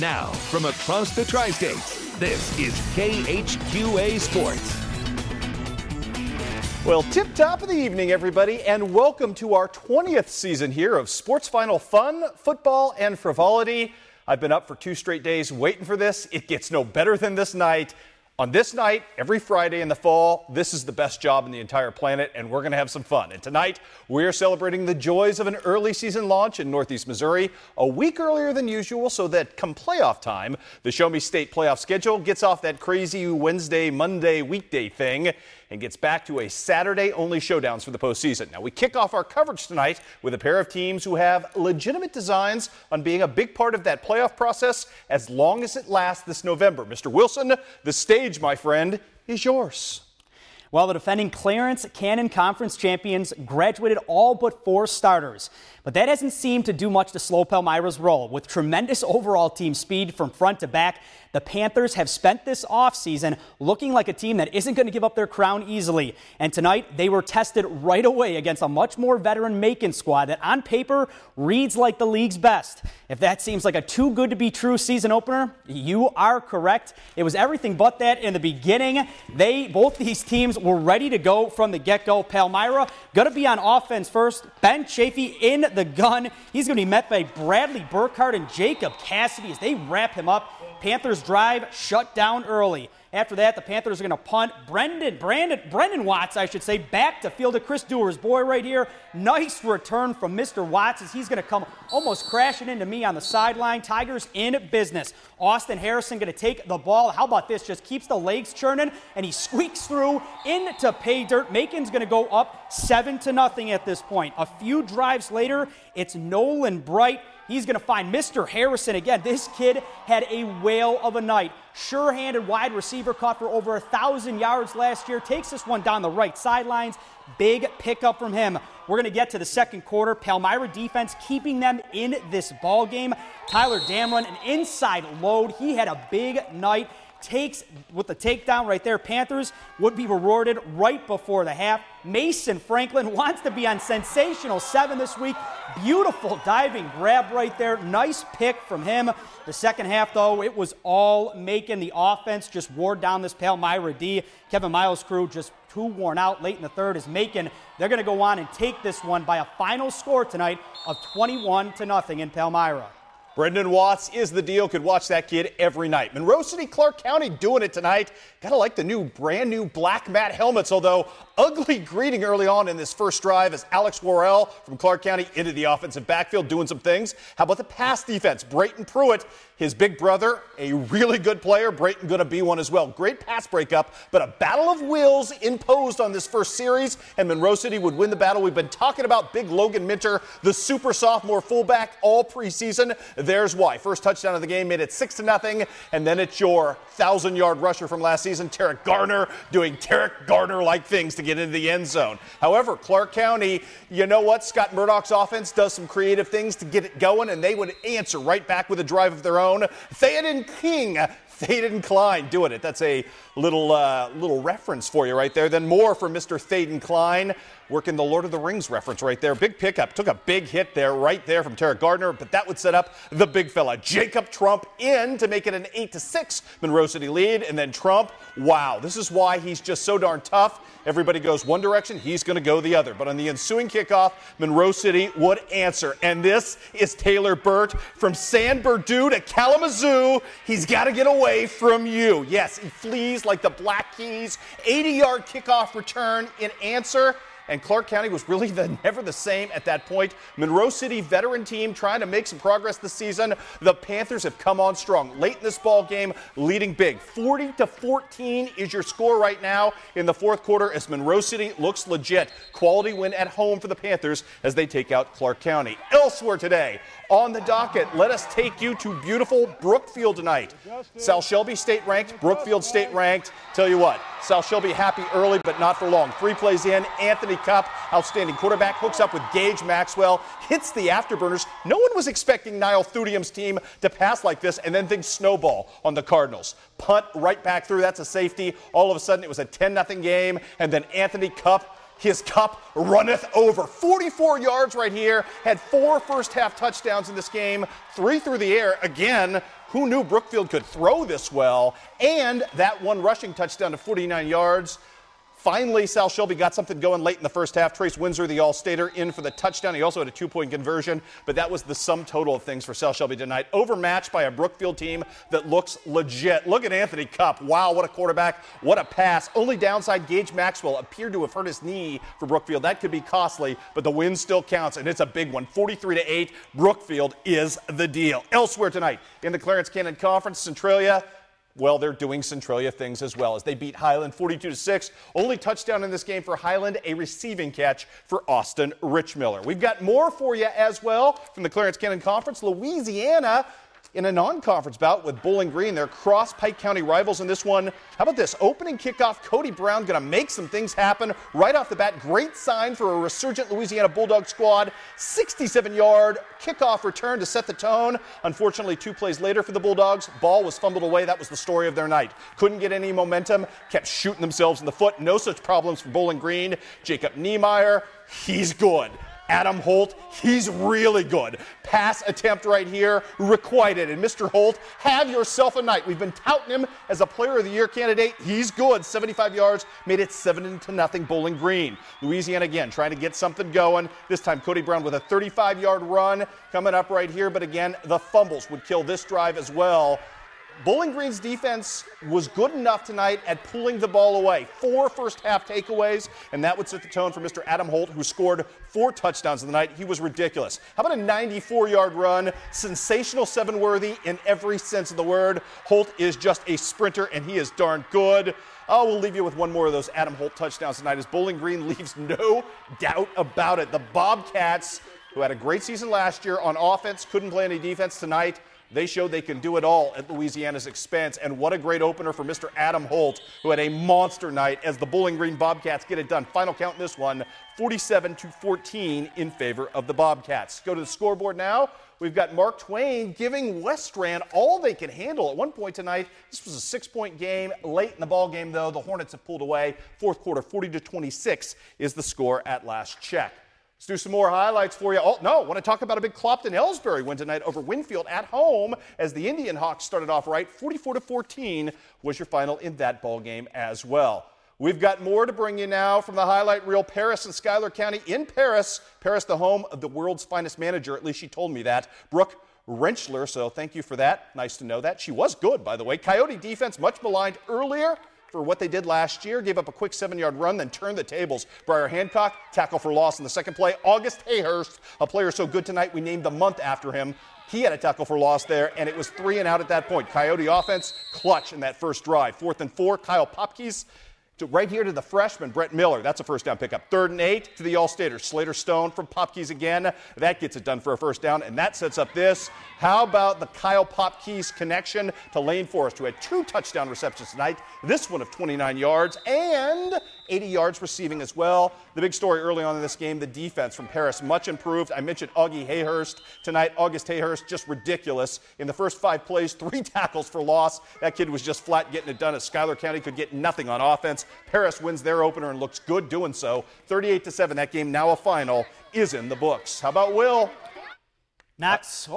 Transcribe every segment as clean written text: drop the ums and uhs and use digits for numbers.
Now, from across the Tri-States, this is KHQA Sports. Well, tip-top of the evening, everybody, and welcome to our 20th season here of Sports Final fun, football, and frivolity. I've been up for 2 straight days waiting for this. It gets no better than this night. On this night, every Friday in the fall, this is the best job in the entire planet, and we're going to have some fun. And tonight, we're celebrating the joys of an early season launch in Northeast Missouri a week earlier than usual so that come playoff time, the Show Me State playoff schedule gets off that crazy Wednesday, Monday, weekday thing and gets back to a Saturday-only showdowns for the postseason. Now, we kick off our coverage tonight with a pair of teams who have legitimate designs on being a big part of that playoff process as long as it lasts this November. Mr. Wilson, the stage, my friend, is yours. Well, the defending Clarence Cannon Conference champions graduated all but 4 starters. But that hasn't seemed to do much to slow Palmyra's roll. With tremendous overall team speed from front to back, the Panthers have spent this offseason looking like a team that isn't going to give up their crown easily. And tonight, they were tested right away against a much more veteran Macon squad that on paper reads like the league's best. If that seems like a too good to be true season opener, you are correct. It was everything but that in the beginning. Both these teams were ready to go from the get-go. Palmyra going to be on offense first. Ben Chafee in the gun. He's going to be met by Bradley Burkhart and Jacob Cassidy as they wrap him up. Panthers drive shut down early. After that, the Panthers are going to punt Brendan Watts, I should say, back to field to Chris Dewar's boy right here. Nice return from Mr. Watts as he's going to come almost crashing into me on the sideline. Tigers in business. Austin Harrison going to take the ball. How about this? Just keeps the legs churning, and he squeaks through into pay dirt. Macon's going to go up 7-0 at this point. A few drives later, it's Nolan Bright. He's going to find Mr. Harrison again. This kid had a whale of a night. Sure-handed wide receiver, caught for over 1,000 yards last year. Takes this one down the right sidelines. Big pickup from him. We're going to get to the second quarter. Palmyra defense keeping them in this ball game. Tyler Damron, an inside load. He had a big night. Takes with the takedown right there. Panthers would be rewarded right before the half. Mason Franklin wants to be on sensational 7 this week. Beautiful diving grab right there. Nice pick from him. The second half, though, it was all Macon. The offense just wore down this Palmyra D. Kevin Miles' crew just too worn out late in the third as Macon. They're going to go on and take this one by a final score tonight of 21-0 in Palmyra. Brendan Watts is the deal. Could watch that kid every night. Monroe City, Clark County doing it tonight. Gotta like the brand new black matte helmets, although ugly greeting early on in this first drive as Alex Worrell from Clark County into the offensive backfield doing some things. How about the pass defense? Brayton Pruitt, his big brother, a really good player. Brayton going to be one as well. Great pass breakup, but a battle of wills imposed on this first series, and Monroe City would win the battle. We've been talking about big Logan Minter, the super sophomore fullback, all preseason. There's why. First touchdown of the game made it 6-0, and then it's your 1,000-yard rusher from last season, Tarek Garner, doing Tarek Garner-like things to get into the end zone. However, Clark County, you know what? Scott Murdoch's offense does some creative things to get it going, and they would answer right back with a drive of their own. Theoden King, Theoden Klein doing it. That's a little reference for you right there. Then more from Mr. Theoden Klein, working the Lord of the Rings reference right there. Big pickup. Took a big hit there, right there from Tarek Gardner, but that would set up the big fella. Jacob Trump in to make it an 8-6 Monroe City lead. And then Trump, wow, this is why he's just so darn tough. Everybody goes one direction, he's going to go the other. But on the ensuing kickoff, Monroe City would answer. And this is Taylor Burt from San Bernardino to Kalamazoo. He's got to get away from you. Yes, he flees like the Black Keys. 80-yard kickoff return in answer. And Clark County was really never the same at that point. Monroe City veteran team trying to make some progress this season. The Panthers have come on strong. Late in this ball game, leading big. 40-14 is your score right now in the fourth quarter as Monroe City looks legit. Quality win at home for the Panthers as they take out Clark County. Elsewhere today, on the docket, let us take you to beautiful Brookfield tonight. South Shelby state ranked, Brookfield state ranked. Tell you what, South Shelby happy early, but not for long. 3 plays in, Anthony Cup, outstanding quarterback, hooks up with Gage Maxwell, hits the afterburners. No one was expecting Niall Thudium's team to pass like this, and then things snowball on the Cardinals. Punt right back through, that's a safety. All of a sudden, it was a 10-0 game, and then Anthony Cup, his cup runneth over. 44 yards right here, had 4 first-half touchdowns in this game, 3 through the air. Again, Who knew Brookfield could throw this well? And that one rushing touchdown to 49 yards. Finally, Sal Shelby got something going late in the first half. Trace Windsor, the All-Stater, in for the touchdown. He also had a 2-point conversion, but that was the sum total of things for Sal Shelby tonight. Overmatched by a Brookfield team that looks legit. Look at Anthony Cupp. Wow, what a quarterback. What a pass. Only downside, Gage Maxwell appeared to have hurt his knee for Brookfield. That could be costly, but the win still counts, and it's a big one. 43-8. Brookfield is the deal. Elsewhere tonight in the Clarence Cannon Conference, Centralia, well, they're doing Centralia things as well as they beat Highland 42-6. Only touchdown in this game for Highland, a receiving catch for Austin Richmiller. We've got more for you as well from the Clarence Cannon Conference. Louisiana in a non-conference bout with Bowling Green. They're cross-Pike County rivals in this one. How about this? Opening kickoff, Cody Brown going to make some things happen right off the bat. Great sign for a resurgent Louisiana Bulldog squad. 67-yard kickoff return to set the tone. Unfortunately, 2 plays later for the Bulldogs, ball was fumbled away. That was the story of their night. Couldn't get any momentum, kept shooting themselves in the foot. No such problems for Bowling Green. Jacob Niemeyer, he's good. Adam Holt, he's really good. Pass attempt right here, requited. And Mr. Holt, have yourself a night. We've been touting him as a Player of the Year candidate. He's good. 75 yards, made it 7-0 Bowling Green. Louisiana again trying to get something going. This time Cody Brown with a 35-yard run coming up right here. But again, the fumbles would kill this drive as well. Bowling Green's defense was good enough tonight at pulling the ball away. 4 first-half takeaways, and that would set the tone for Mr. Adam Holt, who scored 4 touchdowns of the night. He was ridiculous. How about a 94-yard run? Sensational 7-worthy in every sense of the word. Holt is just a sprinter, and he is darn good. Oh, we'll leave you with one more of those Adam Holt touchdowns tonight as Bowling Green leaves no doubt about it. The Bobcats, who had a great season last year on offense, couldn't play any defense tonight. They showed they can do it all at Louisiana's expense, and what a great opener for Mr. Adam Holt, who had a monster night as the Bowling Green Bobcats get it done. Final count in this one, 47-14 in favor of the Bobcats. Go to the scoreboard now. We've got Mark Twain giving West Strand all they can handle. At one point tonight, this was a 6-point game. Late in the ball game, though, the Hornets have pulled away. Fourth quarter, 40-26 is the score at last check. Let's do some more highlights for you. Oh, no, I want to talk about a big Clopton-Ellsbury win tonight over Winfield at home as the Indian Hawks started off right. 44-14 was your final in that ball game as well. We've got more to bring you now from the highlight reel. Paris and Schuyler County in Paris. Paris, the home of the world's finest manager. At least she told me that. Brooke Rentschler, so thank you for that. Nice to know that. She was good, by the way. Coyote defense much maligned earlier for what they did last year. Gave up a quick 7-yard run, then turned the tables. Briar Hancock, tackle for loss in the second play. August Hayhurst, a player so good tonight we named the month after him. He had a tackle for loss there, and it was 3 and out at that point. Coyote offense, clutch in that first drive. 4th and 4, Kyle Popkes. Right here to the freshman, Brett Miller. That's a first down pickup. 3rd and 8 to the All-Stater. Slater Stone from Popkes again. That gets it done for a first down, and that sets up this. How about the Kyle Popkes connection to Lane Forrest, who had 2 touchdown receptions tonight. This one of 29 yards and 80 yards receiving as well. The big story early on in this game, the defense from Paris, much improved. I mentioned Augie Hayhurst tonight. August Hayhurst, just ridiculous. In the first 5 plays, 3 tackles for loss. That kid was just flat getting it done as Schuyler County could get nothing on offense. Paris wins their opener and looks good doing so. 38-7, that game now a final is in the books. How about Will? Knox,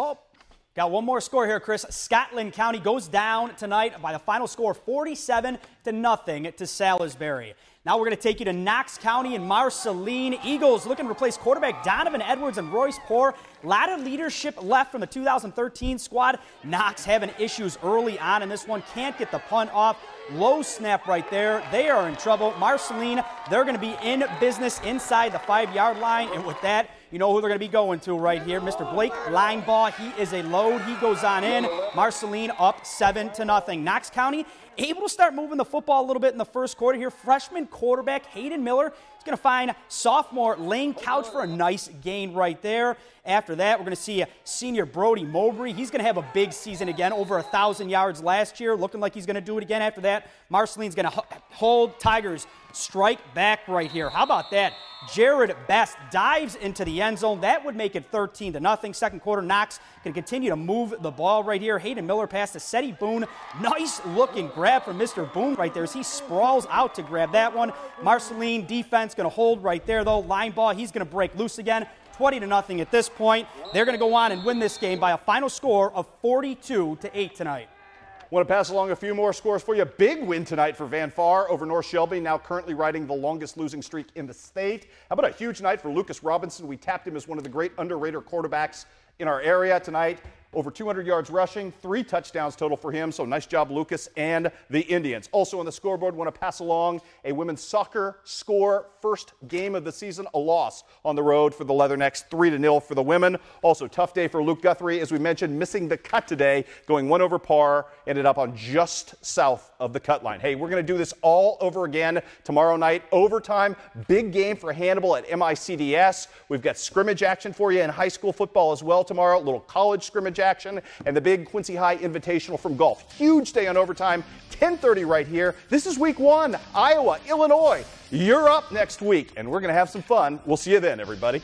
got one more score here, Chris. Scotland County goes down tonight by the final score 47-0 to Salisbury. Now we're going to take you to Knox County and Marceline. Eagles looking to replace quarterback Donovan Edwards and Royce Poor. A lot of leadership left from the 2013 squad. Knox having issues early on in this one. Can't get the punt off. Low snap right there. They are in trouble. Marceline, they're going to be in business inside the 5-yard line. And with that, you know who they're going to be going to right here. Mr. Blake Lineball, he is a load. He goes on in. Marceline up 7-0. Knox County able to start moving the football a little bit in the first quarter here. Freshman quarterback Hayden Miller is going to find sophomore Lane Couch for a nice gain right there. After that, we're going to see senior Brody Mowbray. He's going to have a big season again, over 1,000 yards last year, looking like he's going to do it again after that. Marceline's going to hold Tigers strike back right here. How about that? Jared Best dives into the end zone. That would make it 13-0. Second quarter, Knox can continue to move the ball right here. Hayden Miller pass to Seti Boone. Nice looking grab from Mr. Boone right there as he sprawls out to grab that one. Marceline defense going to hold right there though. Line ball, he's going to break loose again. 20-0 at this point. They're going to go on and win this game by a final score of 42-8 tonight. Want to pass along a few more scores for you. Big win tonight for Van Far over North Shelby, now currently riding the longest losing streak in the state. How about a huge night for Lucas Robinson? We tapped him as one of the great underrated quarterbacks in our area tonight. Over 200 yards rushing, 3 touchdowns total for him. So nice job, Lucas and the Indians. Also on the scoreboard, want to pass along a women's soccer score. First game of the season, a loss on the road for the Leathernecks, 3-0 for the women. Also tough day for Luke Guthrie, as we mentioned, missing the cut today, going 1 over par, ended up on just south of the cut line. Hey, we're going to do this all over again tomorrow night. Overtime, big game for Hannibal at MICDS. We've got scrimmage action for you in high school football as well tomorrow, a little college scrimmage action, and the big Quincy High Invitational from golf. Huge day on overtime, 10:30 right here. This is week 1, Iowa, Illinois. You're up next week, and we're going to have some fun. We'll see you then, everybody.